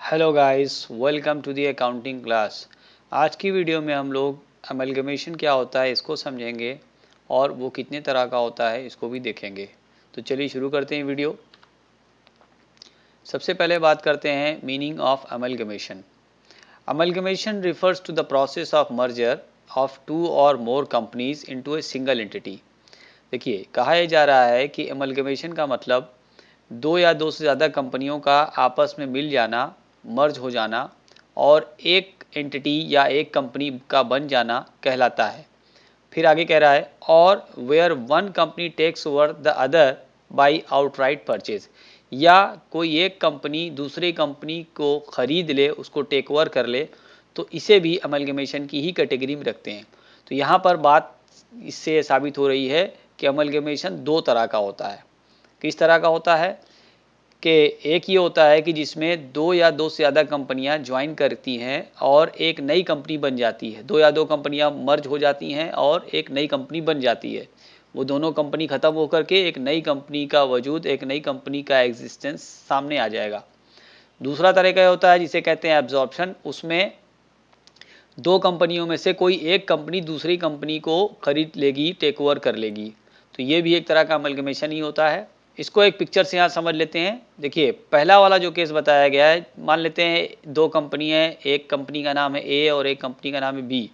Hello guys, welcome to the accounting class. आज की video में हम लोग अमलगमेशन क्या होता है इसको समझेंगे और वो कितने तरह का होता है इसको भी देखेंगे। तो चलिए शुरू करते हैं वीडियो। सबसे पहले बात करते हैं meaning of amalgamation. Amalgamation refers to the process of merger of two or more companies into a single entity. देखिए, कहा यह जा रहा है कि अमलगमेशन का मतलब दो या दो से ज़्यादा कंपनियों का आपस में मिल जाना, मर्ज हो जाना और एक एंटिटी या एक कंपनी का बन जाना कहलाता है। फिर आगे कह रहा है और where one company takes over the other by outright purchase, या कोई एक कंपनी दूसरी कंपनी को खरीद ले, उसको टेक ओवर कर ले, तो इसे भी अमलगमेशन की ही कैटेगरी में रखते हैं। तो यहाँ पर बात इससे साबित हो रही है कि अमलगमेशन दो तरह का होता है। किस तरह का होता है कि एक ये होता है कि जिसमें दो या दो से ज़्यादा कंपनियां ज्वाइन करती हैं और एक नई कंपनी बन जाती है। दो या दो कंपनियां मर्ज हो जाती हैं और एक नई कंपनी बन जाती है। वो दोनों कंपनी ख़त्म होकर के एक नई कंपनी का वजूद, एक नई कंपनी का एग्जिस्टेंस सामने आ जाएगा। दूसरा तरीका होता है जिसे कहते हैं एब्जॉर्प्शन। उसमें दो कंपनियों में से कोई एक कंपनी दूसरी कंपनी को खरीद लेगी, टेक ओवर कर लेगी। तो ये भी एक तरह का अमलगमेशन ही होता है। इसको एक पिक्चर से यहाँ समझ लेते हैं। देखिए, पहला वाला जो केस बताया गया है, मान लेते हैं दो कंपनी है, एक कंपनी का नाम है ए और एक कंपनी का नाम है बी।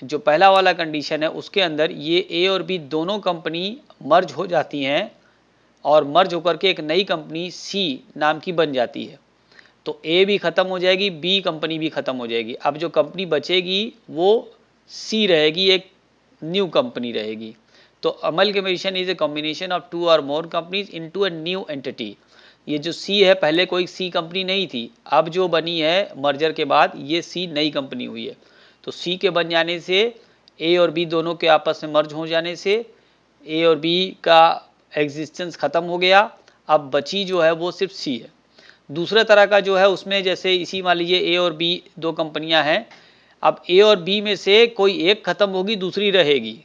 जो पहला वाला कंडीशन है उसके अंदर ये ए और बी दोनों कंपनी मर्ज हो जाती हैं और मर्ज होकर के एक नई कंपनी सी नाम की बन जाती है। तो ए भी ख़त्म हो जाएगी, बी कंपनी भी ख़त्म हो जाएगी। अब जो कंपनी बचेगी वो सी रहेगी, एक न्यू कंपनी रहेगी। तो amalgamation is a combination of two or more companies into a new entity. ये जो सी है, पहले कोई सी कंपनी नहीं थी, अब जो बनी है मर्जर के बाद ये सी नई कंपनी हुई है। तो सी के बन जाने से, ए और बी दोनों के आपस में मर्ज हो जाने से ए और बी का एग्जिस्टेंस ख़त्म हो गया। अब बची जो है वो सिर्फ सी है। दूसरे तरह का जो है उसमें जैसे इसी मान लीजिए ए और बी दो कंपनियां हैं। अब ए और बी में से कोई एक ख़त्म होगी, दूसरी रहेगी।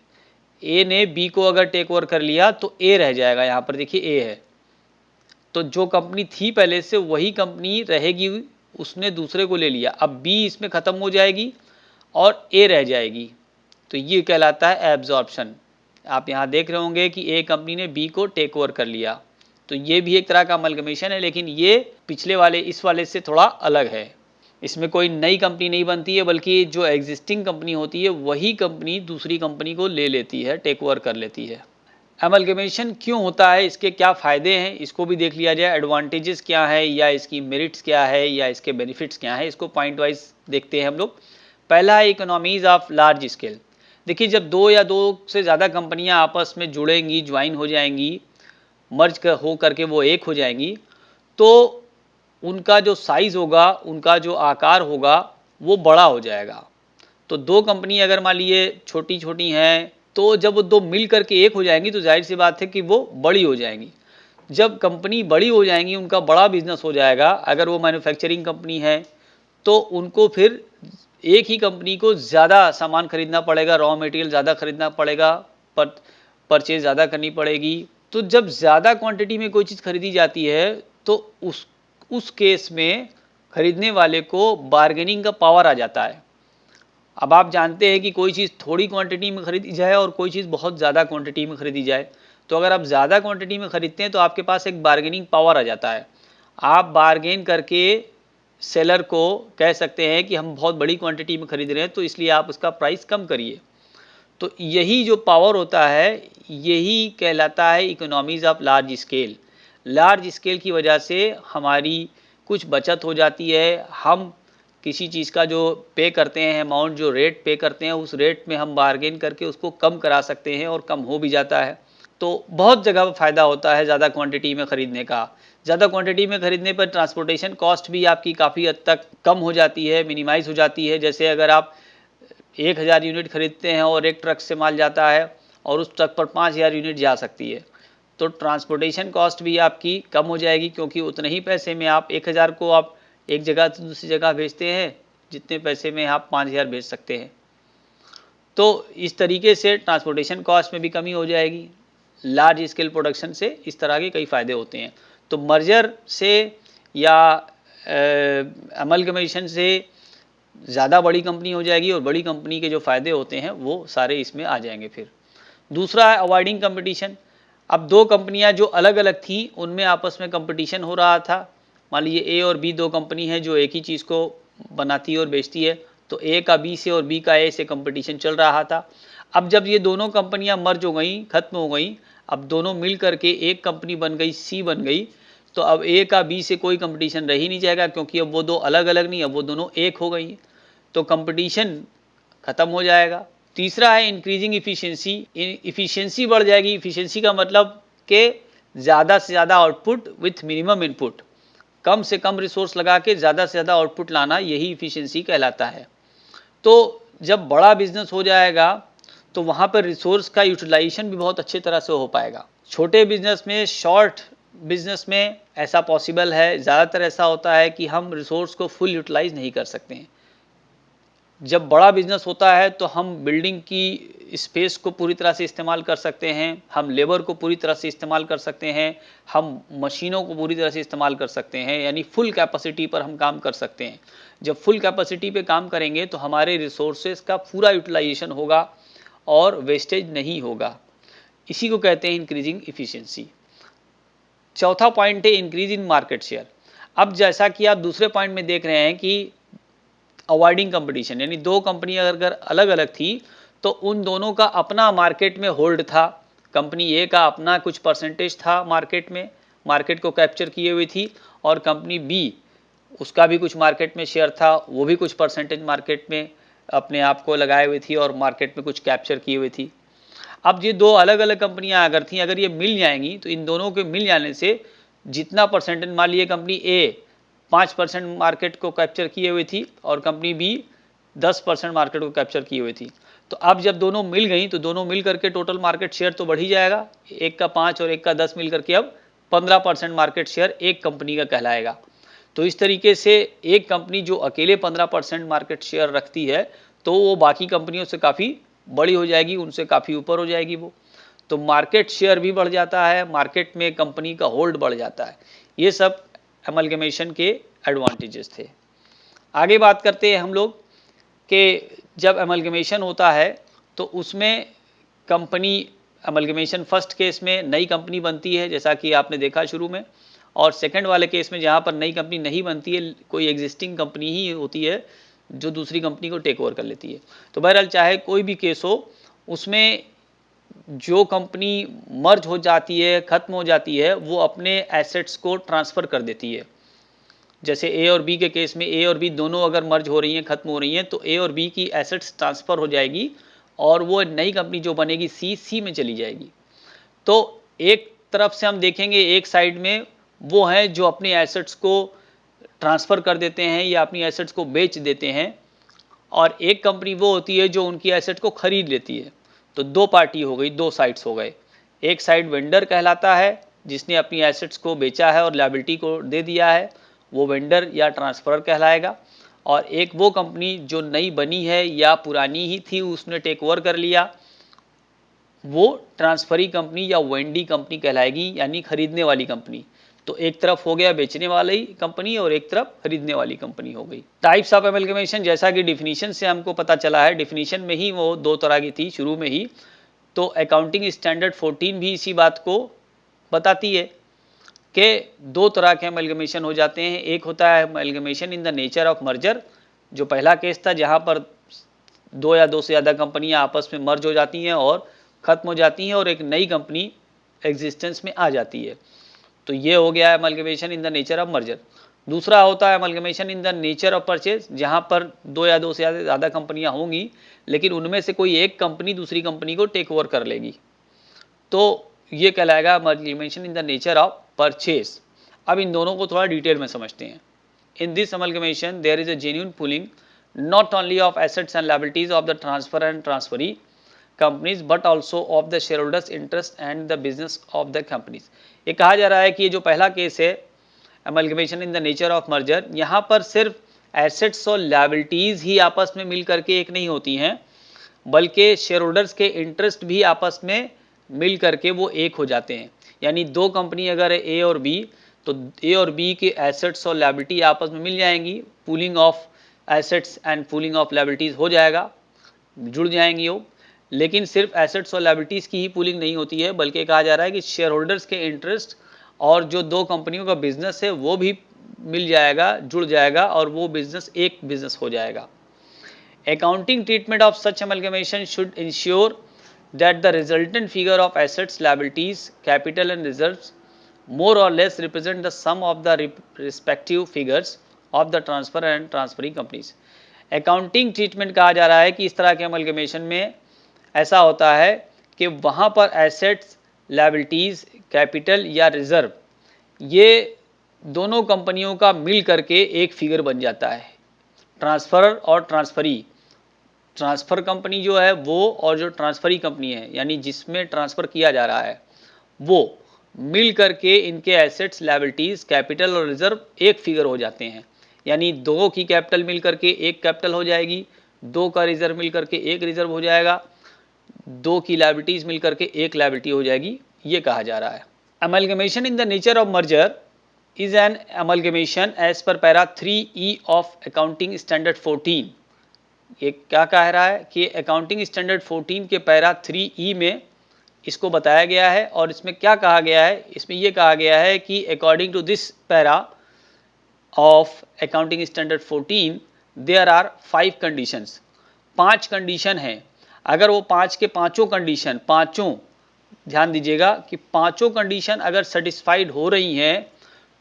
ए ने बी को अगर टेक ओवर कर लिया तो ए रह जाएगा। यहाँ पर देखिए ए है, तो जो कंपनी थी पहले से वही कंपनी रहेगी, उसने दूसरे को ले लिया। अब बी इसमें ख़त्म हो जाएगी और ए रह जाएगी। तो ये कहलाता है एब्जॉर्प्शन। आप यहाँ देख रहे होंगे कि ए कंपनी ने बी को टेक ओवर कर लिया। तो ये भी एक तरह का अमलगमेशन है, लेकिन ये पिछले वाले इस वाले से थोड़ा अलग है। इसमें कोई नई कंपनी नहीं बनती है, बल्कि जो एग्जिस्टिंग कंपनी होती है वही कंपनी दूसरी कंपनी को ले लेती है, टेक ओवर कर लेती है। अमलगमेशन क्यों होता है, इसके क्या फ़ायदे हैं, इसको भी देख लिया जाए। एडवांटेजेस क्या है या इसकी मेरिट्स क्या है या इसके बेनिफिट्स क्या है, इसको पॉइंट वाइज देखते हैं हम लोग। पहला है इकोनॉमीज ऑफ लार्ज स्केल। देखिए, जब दो या दो से ज़्यादा कंपनियां आपस में जुड़ेंगी, ज्वाइन हो जाएंगी, मर्ज हो करके वो एक हो जाएंगी, तो उनका जो साइज़ होगा, उनका जो आकार होगा वो बड़ा हो जाएगा। तो दो कंपनी अगर मान लीजिए छोटी छोटी हैं, तो जब वो दो मिल करके एक हो जाएंगी तो जाहिर सी बात है कि वो बड़ी हो जाएंगी। जब कंपनी बड़ी हो जाएंगी, उनका बड़ा बिजनेस हो जाएगा, अगर वो मैन्युफैक्चरिंग कंपनी है तो उनको फिर एक ही कंपनी को ज़्यादा सामान खरीदना पड़ेगा, रॉ मटेरियल ज़्यादा खरीदना पड़ेगा, परचेज ज़्यादा करनी पड़ेगी। तो जब ज़्यादा क्वांटिटी में कोई चीज़ खरीदी जाती है तो उस केस में खरीदने वाले को बार्गेनिंग का पावर आ जाता है। अब आप जानते हैं कि कोई चीज़ थोड़ी क्वांटिटी में खरीदी जाए और कोई चीज़ बहुत ज़्यादा क्वांटिटी में खरीदी जाए, तो अगर आप ज़्यादा क्वांटिटी में खरीदते हैं तो आपके पास एक बार्गेनिंग पावर आ जाता है। आप बार्गेन करके सेलर को कह सकते हैं कि हम बहुत बड़ी क्वांटिटी में खरीद रहे हैं, तो इसलिए आप उसका प्राइस कम करिए। तो यही जो पावर होता है यही कहलाता है economies of large scale. Large scale की वजह से हमारी कुछ बचत हो जाती है। हम किसी चीज़ का जो पे करते हैं अमाउंट, जो रेट पे करते हैं, उस रेट में हम बार्गेन करके उसको कम करा सकते हैं और कम हो भी जाता है। तो बहुत जगह फ़ायदा होता है ज़्यादा क्वांटिटी में ख़रीदने का। ज़्यादा क्वांटिटी में ख़रीदने पर ट्रांसपोर्टेशन कॉस्ट भी आपकी काफ़ी हद तक कम हो जाती है, मिनिमाइज़ हो जाती है। जैसे अगर आप 1000 यूनिट खरीदते हैं और एक ट्रक से माल जाता है और उस ट्रक पर 5000 यूनिट जा सकती है, तो ट्रांसपोर्टेशन कॉस्ट भी आपकी कम हो जाएगी, क्योंकि उतने ही पैसे में आप 1000 को आप एक जगह से दूसरी जगह भेजते हैं जितने पैसे में आप 5000 भेज सकते हैं। तो इस तरीके से ट्रांसपोर्टेशन कॉस्ट में भी कमी हो जाएगी। लार्ज स्केल प्रोडक्शन से इस तरह के कई फ़ायदे होते हैं। तो मर्जर से या अमलगमेशन से ज़्यादा बड़ी कंपनी हो जाएगी और बड़ी कंपनी के जो फ़ायदे होते हैं वो सारे इसमें आ जाएंगे। फिर दूसरा है अवॉइडिंग कंपटीशन। अब दो कंपनियां जो अलग अलग थी उनमें आपस में कंपटीशन हो रहा था। मान लीजिए ए और बी दो कंपनी है जो एक ही चीज़ को बनाती है और बेचती है, तो ए का बी से और बी का ए से कंपटीशन चल रहा था। अब जब ये दोनों कंपनियां मर्ज हो गई, खत्म हो गई, अब दोनों मिल करके एक कंपनी बन गई, सी बन गई, तो अब ए का बी से कोई कंपटीशन रह ही नहीं जाएगा, क्योंकि अब वो दो अलग अलग नहीं, अब वो दोनों एक हो गई, तो कंपटीशन खत्म हो जाएगा। तीसरा है इंक्रीजिंग इफिशियंसी। इफिशियंसी बढ़ जाएगी। इफिशियंसी का मतलब कि ज़्यादा से ज़्यादा आउटपुट विथ मिनिमम इनपुट, कम से कम रिसोर्स लगा के ज़्यादा से ज़्यादा आउटपुट लाना, यही इफिशियंसी कहलाता है। तो जब बड़ा बिजनेस हो जाएगा तो वहाँ पर रिसोर्स का यूटिलाइजेशन भी बहुत अच्छी तरह से हो पाएगा। छोटे बिजनेस में, शॉर्ट बिजनेस में ऐसा पॉसिबल है, ज़्यादातर ऐसा होता है कि हम रिसोर्स को फुल यूटिलाइज नहीं कर सकते हैं। जब बड़ा बिजनेस होता है तो हम बिल्डिंग की स्पेस को पूरी तरह से इस्तेमाल कर सकते हैं, हम लेबर को पूरी तरह से इस्तेमाल कर सकते हैं, हम मशीनों को पूरी तरह से इस्तेमाल कर सकते हैं, यानी फुल कैपेसिटी पर हम काम कर सकते हैं। जब फुल कैपेसिटी पे काम करेंगे तो हमारे रिसोर्सेज का पूरा यूटिलाइजेशन होगा और वेस्टेज नहीं होगा। इसी को कहते हैं इंक्रीजिंग इफिशियंसी। चौथा पॉइंट है इंक्रीज इन मार्केट शेयर। अब जैसा कि आप दूसरे पॉइंट में देख रहे हैं कि अवॉइडिंग कंपटीशन, यानी दो कंपनी अगर अलग अलग थी तो उन दोनों का अपना मार्केट में होल्ड था। कंपनी ए का अपना कुछ परसेंटेज था मार्केट में, मार्केट को कैप्चर किए हुई थी, और कंपनी बी उसका भी कुछ मार्केट में शेयर था, वो भी कुछ परसेंटेज मार्केट में अपने आप को लगाए हुई थी और मार्केट में कुछ कैप्चर की हुई थी। अब ये दो अलग अलग कंपनियां अगर थी, अगर ये मिल जाएंगी तो इन दोनों के मिल जाने से जितना परसेंटेज, मान लीजिए कंपनी ए 5% मार्केट को कैप्चर किए हुई थी और कंपनी बी 10% मार्केट को कैप्चर किए हुई थी, तो अब जब दोनों मिल गई तो दोनों मिल करके टोटल मार्केट शेयर तो बढ़ ही जाएगा। एक का 5 और एक का 10 मिल करके अब 15% मार्केट शेयर एक कंपनी का कहलाएगा। तो इस तरीके से एक कंपनी जो अकेले 15% मार्केट शेयर रखती है तो वो बाकी कंपनियों से काफ़ी बड़ी हो जाएगी, उनसे काफ़ी ऊपर हो जाएगी वो। तो मार्केट शेयर भी बढ़ जाता है, मार्केट में कंपनी का होल्ड बढ़ जाता है। ये सब अमलगमेशन के एडवांटेजेस थे। आगे बात करते हैं हम लोग कि जब अमलगमेशन होता है तो उसमें कंपनी, अमलगमेशन फर्स्ट केस में नई कंपनी बनती है जैसा कि आपने देखा शुरू में, और सेकंड वाले केस में जहाँ पर नई कंपनी नहीं बनती है, कोई एग्जिस्टिंग कंपनी ही होती है जो दूसरी कंपनी को टेक ओवर कर लेती है। तो बहरहाल चाहे कोई भी केस हो, उसमें जो कंपनी मर्ज हो जाती है, खत्म हो जाती है, वो अपने एसेट्स को ट्रांसफ़र कर देती है। जैसे ए और बी के केस में ए और बी दोनों अगर मर्ज हो रही हैं, खत्म हो रही हैं, तो ए और बी की एसेट्स ट्रांसफ़र हो जाएगी और वो नई कंपनी जो बनेगी सी में चली जाएगी। तो एक तरफ से हम देखेंगे, एक साइड में वो हैं जो अपने एसेट्स को ट्रांसफ़र कर देते हैं या अपनी एसेट्स को बेच देते हैं, और एक कंपनी वो होती है जो उनकी एसेट को खरीद लेती है। तो दो पार्टी हो गई, दो साइड्स हो गए। एक साइड वेंडर कहलाता है जिसने अपनी एसेट्स को बेचा है और लायबिलिटी को दे दिया है, वो वेंडर या ट्रांसफरर कहलाएगा। और एक वो कंपनी जो नई बनी है या पुरानी ही थी उसने टेक ओवर कर लिया, वो ट्रांसफरी कंपनी या वेंडी कंपनी कहलाएगी, यानी खरीदने वाली कंपनी। तो एक तरफ हो गया बेचने वाली कंपनी और एक तरफ खरीदने वाली कंपनी हो गई। टाइप्स ऑफ अमलगमेशन, जैसा कि डिफिनीशन से हमको पता चला है, डिफिनीशन में ही वो दो तरह की थी शुरू में ही। तो अकाउंटिंग स्टैंडर्ड 14 भी इसी बात को बताती है कि दो तरह के अमलगमेशन हो जाते हैं। एक होता है amalgamation in the nature of merger, जो पहला केस था जहां पर दो या दो से ज़्यादा कंपनियां आपस में मर्ज हो जाती हैं और ख़त्म हो जाती हैं और एक नई कंपनी एग्जिस्टेंस में आ जाती है। तो ये हो गया है amalgamation in the nature of merger. दूसरा होता है amalgamation in the nature of purchase, जहां पर दो या दो से ज़्यादा कंपनियां होंगी लेकिन उनमें से कोई एक कंपनी दूसरी कंपनी को टेक ओवर कर लेगी, तो ये कहलाएगा amalgamation in the nature of purchase. अब इन दोनों को थोड़ा डिटेल में समझते हैं। In this amalgamation there is a genuine pooling not only of assets and liabilities of the transfer and transferee companies but also of the shareholders interest and the business of the companies। ये कहा जा रहा है कि ये जो पहला case है amalgamation in the nature of merger, यहाँ पर सिर्फ एसेट्स और लायबिलिटीज़ ही आपस में मिल करके एक नहीं होती हैं, बल्कि शेयर होल्डर्स के इंटरेस्ट भी आपस में मिल करके वो एक हो जाते हैं। यानी दो कंपनी अगर ए और बी, तो ए और बी के एसेट्स और लायबिलिटी आपस में मिल जाएंगी, pooling of assets and pooling of liabilities हो जाएगा, जुड़ जाएंगी वो। लेकिन सिर्फ एसेट्स और लायबिलिटीज की ही पूलिंग नहीं होती है, बल्कि कहा जा रहा है कि शेयर होल्डर्स के इंटरेस्ट और जो दो कंपनियों का बिजनेस है वो भी मिल जाएगा, जुड़ जाएगा, और वो बिजनेस एक बिजनेस हो जाएगा। Accounting treatment of such amalgamation should ensure that the resultant figure of assets, liabilities, capital and reserves more or less represent the sum of the respective figures of the transfer and transferring companies. Accounting treatment कहा जा रहा है कि इस तरह के amalgamation में ऐसा होता है कि वहाँ पर assets, liabilities, capital या reserve ये दोनों कंपनियों का मिल करके एक फिगर बन जाता है। ट्रांसफरर और ट्रांसफरी, ट्रांसफर कंपनी जो है वो और जो ट्रांसफरी कंपनी है यानी जिसमें ट्रांसफर किया जा रहा है वो मिल करके इनके एसेट्स, लायबिलिटीज, कैपिटल और रिजर्व एक फिगर हो जाते हैं। यानी दो की कैपिटल मिल करके एक कैपिटल हो जाएगी, दो का रिजर्व मिल करके एक रिजर्व हो जाएगा, दो की लायबिलिटीज मिल करके एक लायबिलिटी हो जाएगी, ये कहा जा रहा है। Amalgamation in the nature of merger is an amalgamation as per para 3E of accounting standard 14। ये क्या कह रहा है कि अकाउंटिंग स्टैंडर्ड 14 के पैरा 3E में इसको बताया गया है, और इसमें क्या कहा गया है, इसमें ये कहा गया है कि according to this para of accounting standard 14 there are 5 conditions, 5 condition हैं। अगर वो 5 के पाँचों कंडीशन, पाँचों ध्यान दीजिएगा कि पाँचों कंडीशन अगर सेटिस्फाइड हो रही हैं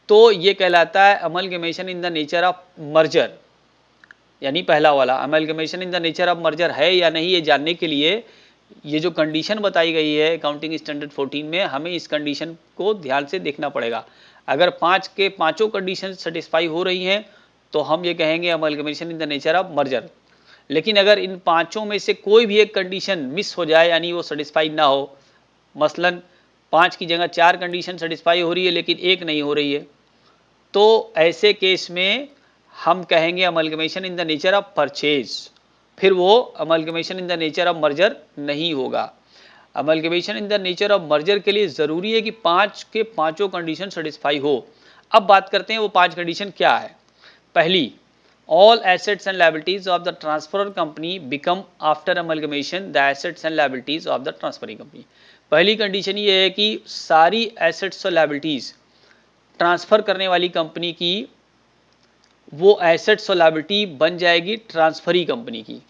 तो ये कहलाता है amalgamation in the nature of merger. यानी पहला वाला amalgamation in the nature of merger है या नहीं, ये जानने के लिए ये जो कंडीशन बताई गई है अकाउंटिंग स्टैंडर्ड 14 में, हमें इस कंडीशन को ध्यान से देखना पड़ेगा। अगर 5 के पाँचों कंडीशन सेटिस्फाई हो रही हैं तो हम ये कहेंगे amalgamation in the nature of merger. लेकिन अगर इन पाँचों में से कोई भी एक कंडीशन मिस हो जाए यानी वो सेटिस्फाई ना हो, मसलन 5 की जगह 4 कंडीशन सेटिस्फाई हो रही है लेकिन एक नहीं हो रही है, तो ऐसे केस में हम कहेंगे amalgamation in the nature of purchase, फिर वो amalgamation in the nature of merger नहीं होगा। Amalgamation in the nature of merger के लिए ज़रूरी है कि 5 के पाँचों कंडीशन सेटिस्फाई हो। अब बात करते हैं वो 5 कंडीशन क्या है। पहली, all assets and liabilities of the transferor company become after amalgamation the assets and liabilities of the transferring company. पहली कंडीशन ये है कि सारी एसेट्स और लायबिलिटीज ट्रांसफ़र करने वाली कंपनी की वो एसेट्स और लायबिलिटी बन जाएगी ट्रांसफरी कंपनी की,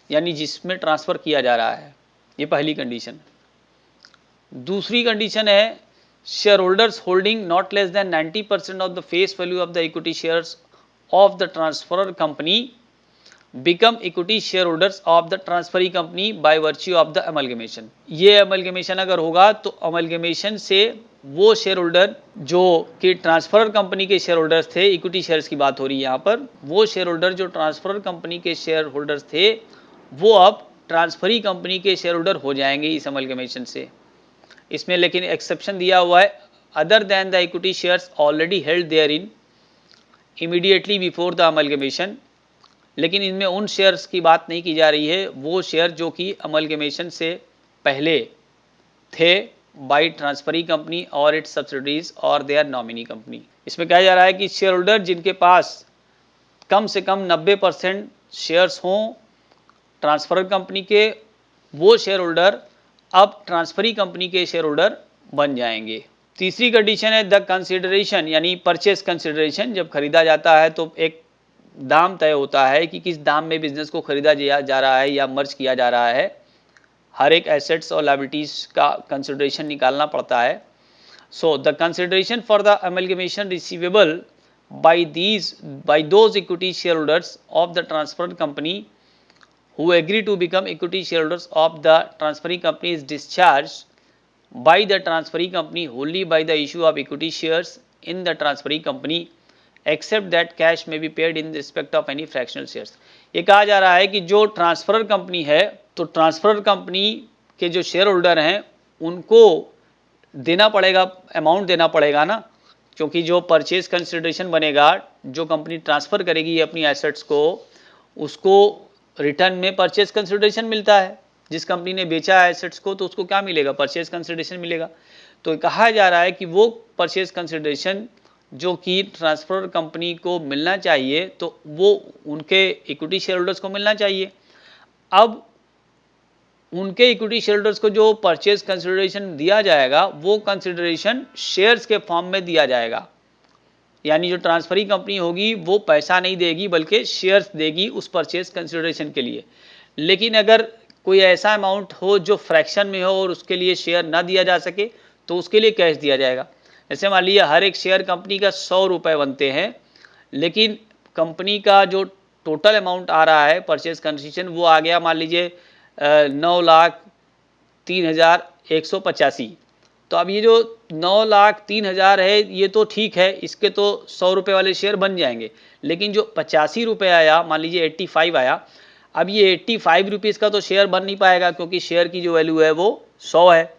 यानी जिसमें ट्रांसफ़र किया जा रहा है। ये पहली कंडीशन। दूसरी कंडीशन है share holders holding not less than 90% of the face value of the equity shares of the transferor company become equity share holders of the transferee company by virtue of the amalgamation. ये amalgamation अगर होगा तो amalgamation से वो share holder जो कि transferor company के share holders थे, इक्विटी शेयर्स की बात हो रही है यहाँ पर, वो शेयर होल्डर जो ट्रांसफरर कंपनी के शेयर होल्डर्स थे वो अब ट्रांसफरी कंपनी के शेयर होल्डर हो जाएंगे इस अमलगमेशन से। इसमें लेकिन एक्सेप्शन दिया हुआ है, other than the equity shares already held there in immediately before the amalgamation. लेकिन इनमें उन शेयर्स की बात नहीं की जा रही है, वो शेयर जो कि अमलगमेशन से पहले थे बाई ट्रांसफरी कंपनी और इट्स सब्सिडरीज और देयर नॉमिनी कंपनी। इसमें कहा जा रहा है कि शेयर होल्डर जिनके पास कम से कम 90% शेयर्स हों ट्रांसफर कंपनी के, वो शेयर होल्डर अब ट्रांसफरी कंपनी के शेयर होल्डर बन जाएंगे। तीसरी कंडीशन है द कंसिडरेशन, यानी परचेस कंसिडरेशन। जब खरीदा जाता है तो एक दाम तय होता है कि किस दाम में बिजनेस को खरीदा जा रहा है या मर्ज किया जा रहा है। हर एक एसेट्स और लायबिलिटीज का कंसिडरेशन निकालना पड़ता है। So the consideration for the amalgamation receivable by those equity shareholders of the transferred company who agree to become equity shareholders of the transferring company is discharged by the transferring company wholly by the issue of equity shares in the transferring company except that cash may be paid in respect of any fractional shares। ये कहा जा रहा है कि जो transferor company है तो transferor company के जो शेयर होल्डर हैं उनको देना पड़ेगा, अमाउंट देना पड़ेगा ना, क्योंकि जो परचेज कंसिडरेशन बनेगा, जो कंपनी ट्रांसफ़र करेगी अपनी एसेट्स को, उसको रिटर्न में परचेज कंसिडरेशन मिलता है। जिस कंपनी ने बेचा एसेट्स को तो उसको क्या मिलेगा, परचेज कंसिडरेशन मिलेगा। तो कहा जा रहा है कि वो परचेज कंसिडरेशन जो कि ट्रांसफर कंपनी को मिलना चाहिए तो वो उनके इक्विटी शेयर होल्डर्स को मिलना चाहिए। अब उनके इक्विटी शेयर होल्डर्स को जो परचेज कंसिडरेशन दिया जाएगा वो कंसिडरेशन शेयर्स के फॉर्म में दिया जाएगा, यानी जो ट्रांसफरी कंपनी होगी वो पैसा नहीं देगी बल्कि शेयर्स देगी उस परचेज कंसिडरेशन के लिए। लेकिन अगर कोई ऐसा अमाउंट हो जो फ्रैक्शन में हो और उसके लिए शेयर ना दिया जा सके तो उसके लिए कैश दिया जाएगा। जैसे मान लीजिए हर एक शेयर कंपनी का 100 रुपये बनते हैं, लेकिन कंपनी का जो टोटल अमाउंट आ रहा है परचेज कंसिडरेशन वो आ गया मान लीजिए 9,03,185। तो अब ये जो 9,03,000 है ये तो ठीक है, इसके तो 100 रुपये वाले शेयर बन जाएंगे, लेकिन जो 85 रुपये आया, मान लीजिए 85 आया, अब ये 85 रुपीज़ का तो शेयर बन नहीं पाएगा क्योंकि शेयर की जो वैल्यू है वो 100 है।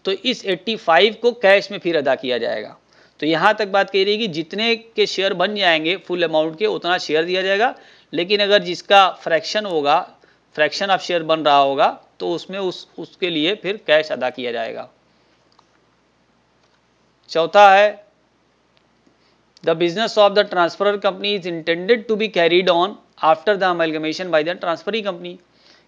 तो इस 85 को कैश में फिर अदा किया जाएगा। तो यहाँ तक बात कह रही है कि जितने के शेयर बन जाएंगे फुल अमाउंट के उतना शेयर दिया जाएगा, लेकिन अगर जिसका फ्रैक्शन होगा, फ्रैक्शन ऑफ शेयर बन रहा होगा तो उसमें उसके लिए फिर कैश अदा किया जाएगा। चौथा है the business of the transferor company is intended to be carried on after the amalgamation by the transferee company.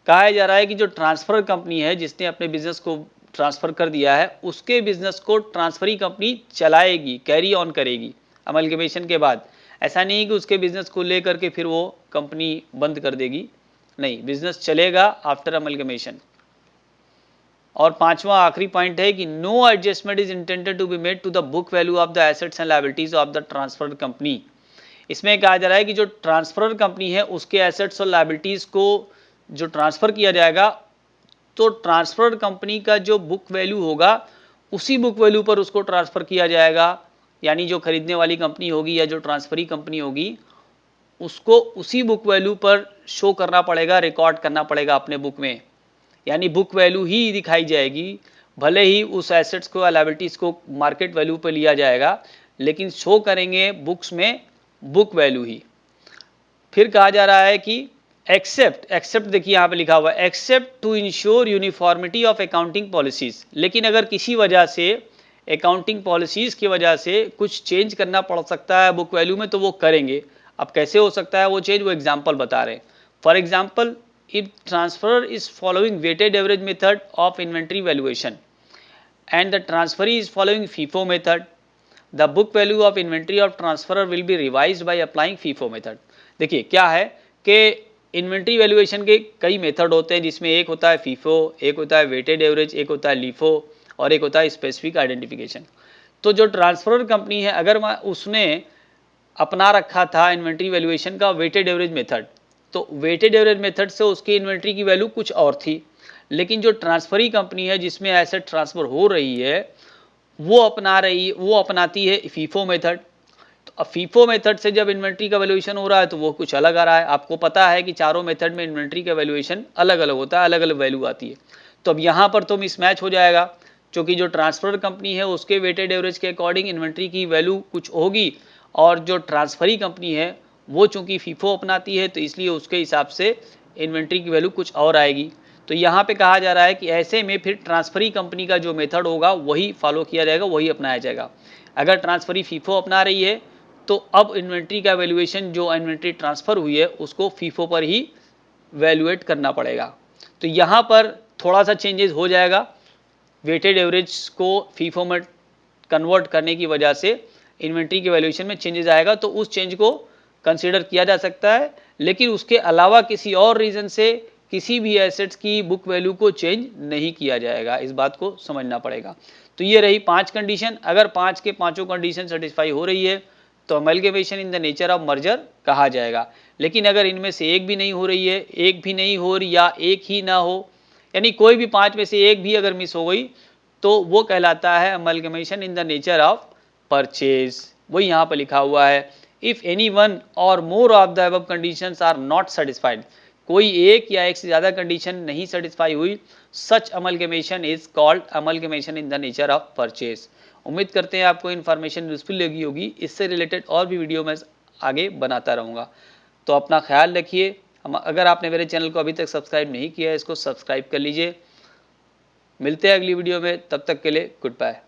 कहा जा रहा है कि जो ट्रांसफर कंपनी है जिसने अपने बिजनेस को ट्रांसफर कर दिया है उसके बिजनेस को ट्रांसफरी कंपनी चलाएगी, कैरी ऑन करेगी अमलगमेशन के बाद। ऐसा नहीं कि उसके बिजनेस को लेकर के फिर वो कंपनी बंद कर देगी, नहीं, बिजनेस चलेगा आफ्टर अमलगमेशन। और पांचवा आखिरी पॉइंट है कि no adjustment is intended to be made to the book value of the assets and liabilities of the transfer company. इसमें कहा जा रहा है कि जो ट्रांसफर कंपनी है उसके एसेट्स और लायबिलिटीज को जो ट्रांसफर किया जाएगा तो ट्रांसफर कंपनी का जो बुक वैल्यू होगा उसी बुक वैल्यू पर उसको ट्रांसफर किया जाएगा, यानी जो खरीदने वाली कंपनी होगी या जो ट्रांसफरी कंपनी होगी उसको उसी बुक वैल्यू पर शो करना पड़ेगा, रिकॉर्ड करना पड़ेगा अपने बुक में, यानी बुक वैल्यू ही दिखाई जाएगी। भले ही उस एसेट्स को या लायबिलिटीज को मार्केट वैल्यू पर लिया जाएगा लेकिन शो करेंगे बुक्स में बुक वैल्यू ही। फिर कहा जा रहा है कि एक्सेप्ट देखिए यहाँ पे लिखा हुआ है except to ensure uniformity of accounting policies. लेकिन अगर किसी वजह से अकाउंटिंग पॉलिसीज की वजह से कुछ चेंज करना पड़ सकता है बुक वैल्यू में तो वो करेंगे। अब कैसे हो सकता है वो चेंज, वो एग्जाम्पल बता रहे हैं। For example, if transferor is following weighted average method of inventory valuation and the transferee is following FIFO method, the book value of inventory of transferor will be revised by applying FIFO method। देखिए क्या है कि inventory valuation के कई method होते हैं जिसमें एक होता है FIFO, एक होता है वेटेड एवरेज, एक होता है LIFO और एक होता है स्पेसिफिक आइडेंटिफिकेशन। तो जो ट्रांसफरर कंपनी है अगर उसने अपना रखा था इन्वेंट्री वैल्यूएशन का वेटेड एवरेज मेथड, तो वेटेड एवरेज मेथड से उसकी इन्वेंट्री की वैल्यू कुछ और थी, लेकिन जो ट्रांसफरी कंपनी है जिसमें एसेट ट्रांसफर हो रही है वो अपनाती है फीफो मेथड। तो अब फीफो मेथड से जब इन्वेंट्री का वैल्यूएशन हो रहा है तो वो कुछ अलग आ रहा है। आपको पता है कि चारों मेथड में इन्वेंट्री का वैल्यूएशन अलग अलग होता है, अलग अलग वैल्यू आती है। तो अब यहाँ पर तो मिसमैच हो जाएगा क्योंकि जो ट्रांसफर कंपनी है उसके वेटेड एवरेज के अकॉर्डिंग इन्वेंट्री की वैल्यू कुछ होगी और जो ट्रांसफरी कंपनी है वो चूंकि फीफो अपनाती है तो इसलिए उसके हिसाब से इन्वेंट्री की वैल्यू कुछ और आएगी। तो यहाँ पे कहा जा रहा है कि ऐसे में फिर ट्रांसफरी कंपनी का जो मेथड होगा वही फॉलो किया जाएगा, वही अपनाया जाएगा। अगर ट्रांसफरी फीफो अपना रही है तो अब इन्वेंट्री का वैल्यूएशन जो इन्वेंट्री ट्रांसफर हुई है उसको फीफो पर ही वैल्यूएट करना पड़ेगा। तो यहाँ पर थोड़ा सा चेंजेस हो जाएगा, वेटेड एवरेज को फीफो में कन्वर्ट करने की वजह से इन्वेंट्री के वैल्यूएशन में चेंजेस आएगा, तो उस चेंज को कंसीडर किया जा सकता है। लेकिन उसके अलावा किसी और रीजन से किसी भी एसेट्स की बुक वैल्यू को चेंज नहीं किया जाएगा, इस बात को समझना पड़ेगा। तो ये रही 5 कंडीशन। अगर 5 के पांचों कंडीशन सेटिस्फाई हो रही है तो amalgamation in the nature of merger कहा जाएगा। लेकिन अगर इनमें से एक भी नहीं हो रही है, एक भी नहीं हो रही या एक ही ना हो, यानी कोई भी 5 में से एक भी अगर मिस हो गई तो वो कहलाता है amalgamation in the nature of purchase. वही यहाँ पर लिखा हुआ है if any one or more of the above conditions are not satisfied, कोई एक या एक से ज्यादा कंडीशन नहीं सेटिस्फाई हुई, such amalgamation is called amalgamation in the nature of purchase. उम्मीद करते हैं आपको इन्फॉर्मेशन यूजफुल लगी होगी। इससे रिलेटेड और भी वीडियो मैं आगे बनाता रहूँगा। तो अपना ख्याल रखिए। अगर आपने मेरे चैनल को अभी तक सब्सक्राइब नहीं किया है इसको सब्सक्राइब कर लीजिए। मिलते हैं अगली वीडियो में, तब तक के लिए गुड बाय।